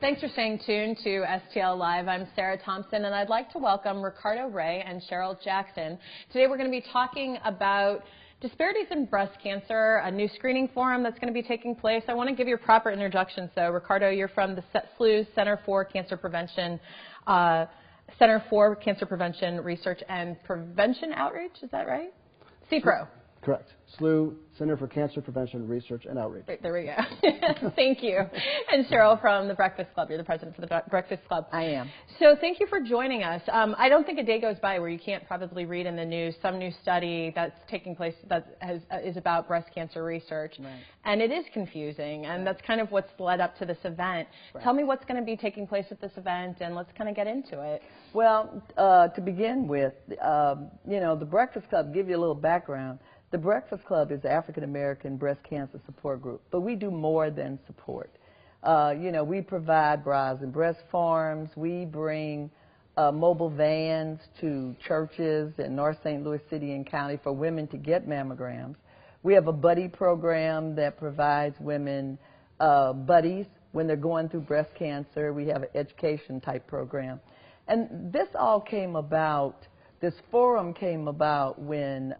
Thanks for staying tuned to STL Live. I'm Sarah Thompson, and I'd like to welcome Ricardo, Wray, and Sherrill Jackson. Today we're going to be talking about disparities in breast cancer, a new screening forum that's going to be taking place. I want to give you a proper introduction. So, Ricardo, you're from the SLU'S, Center for Cancer Prevention Research and Prevention Outreach. Is that right? CPRO. Correct. SLU, Center for Cancer Prevention, Research, and Outreach. Right, there we go. Thank you. And Sherrill from the Breakfast Club. You're the president for the Breakfast Club. I am. So thank you for joining us. I don't think a day goes by where you can't probably read in the news some new study that's taking place that is about breast cancer research. Right. And it is confusing, and that's kind of what's led up to this event. Right. Tell me what's going to be taking place at this event, and let's kind of get into it. Well, to begin with, the Breakfast Club, give you a little background. The Breakfast Club is the African American Breast Cancer Support Group, but we do more than support. We provide bras and breast farms. We bring mobile vans to churches in North St. Louis City and County for women to get mammograms. We have a buddy program that provides women buddies when they're going through breast cancer. We have an education type program. And this all came about, this forum came about when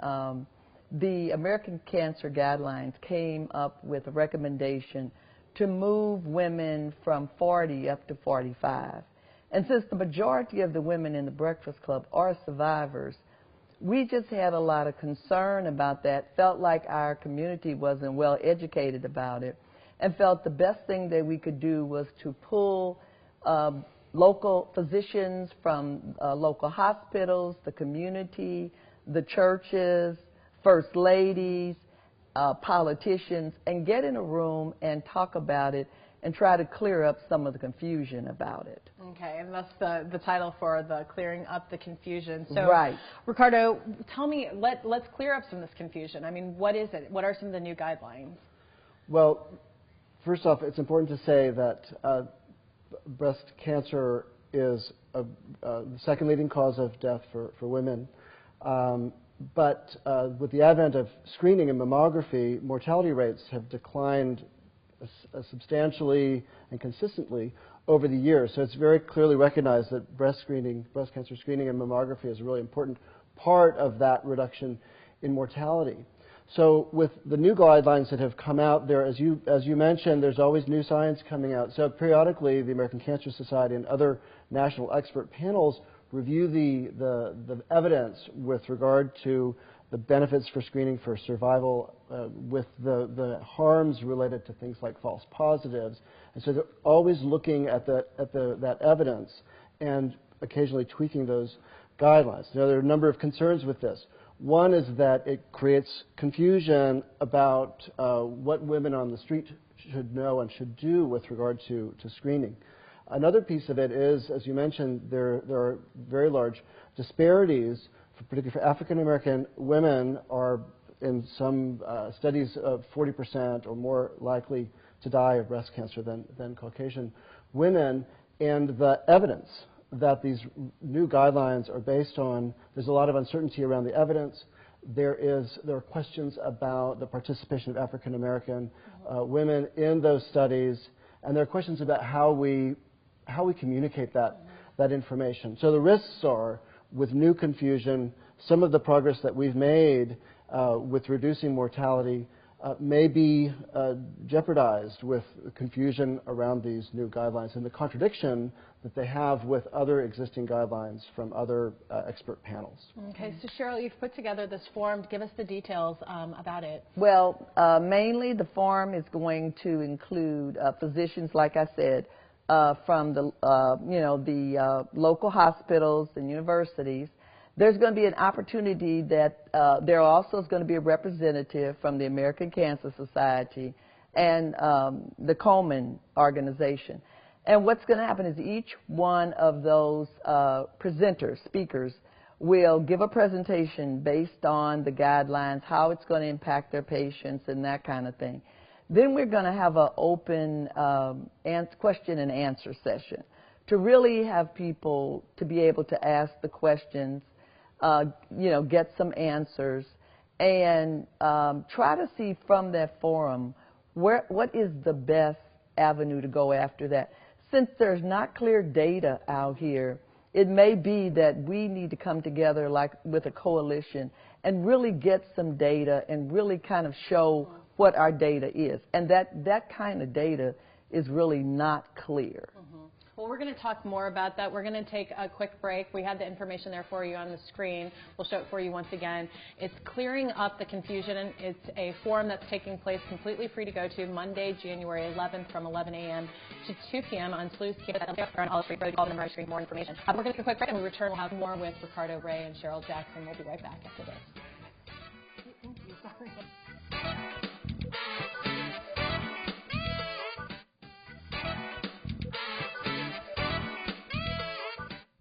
the American Cancer Guidelines came up with a recommendation to move women from 40 up to 45. And since the majority of the women in the Breakfast Club are survivors, we just had a lot of concern about that, felt like our community wasn't well educated about it, and felt the best thing that we could do was to pull local physicians from local hospitals, the community, the churches, first ladies, politicians, and get in a room and talk about it and try to clear up some of the confusion about it. Okay, and that's the title for the Clearing Up the Confusion. So, right. Ricardo, tell me, let's clear up some of this confusion. I mean, what is it? What are some of the new guidelines? Well, first off, it's important to say that breast cancer is the second leading cause of death for women. But with the advent of screening and mammography, mortality rates have declined substantially and consistently over the years. So it's very clearly recognized that breast cancer screening and mammography is a really important part of that reduction in mortality. So with the new guidelines that have come out there, as you mentioned, there's always new science coming out. So periodically, the American Cancer Society and other national expert panels review the evidence with regard to the benefits for screening for survival, with the harms related to things like false positives. And so they're always looking at that evidence and occasionally tweaking those guidelines. Now, there are a number of concerns with this. One is that it creates confusion about what women on the street should know and should do with regard to screening. Another piece of it is, as you mentioned, there are very large disparities, particularly for African American women are in some studies of 40% or more likely to die of breast cancer than Caucasian women. And the evidence that these new guidelines are based on, there's a lot of uncertainty around the evidence. There are questions about the participation of African American women in those studies, and there are questions about how we communicate that information. So the risks are, with new confusion, some of the progress that we've made with reducing mortality may be jeopardized with confusion around these new guidelines and the contradiction that they have with other existing guidelines from other expert panels. Okay, so Sherrill, you've put together this forum. Give us the details about it. Well, mainly the forum is going to include physicians, like I said, from the local hospitals and universities. There's going to be an opportunity that there also is going to be a representative from the American Cancer Society and the Komen organization. And what's going to happen is each one of those presenters, speakers, will give a presentation based on the guidelines, how it's going to impact their patients and that kind of thing. Then we're going to have an open question and answer session to really have people to be able to ask the questions, get some answers, and try to see from that forum what is the best avenue to go after that. since there's not clear data out here, it may be that we need to come together like with a coalition and really get some data and really kind of show what our data is. And that kind of data is really not clear. Well, we're going to talk more about that. We're going to take a quick break. We have the information there for you on the screen. We'll show it for you once again. It's Clearing Up the Confusion. It's a forum that's taking place completely free to go to Monday, January 11th from 11 a.m. to 2 p.m. on SLU'S campus on All Street Road. Call the number on screen for more information. We're going to take a quick break, and when we return, we'll have more with Ricardo, Wray, and Sherrill Jackson. We'll be right back after this. Thank you. Sorry.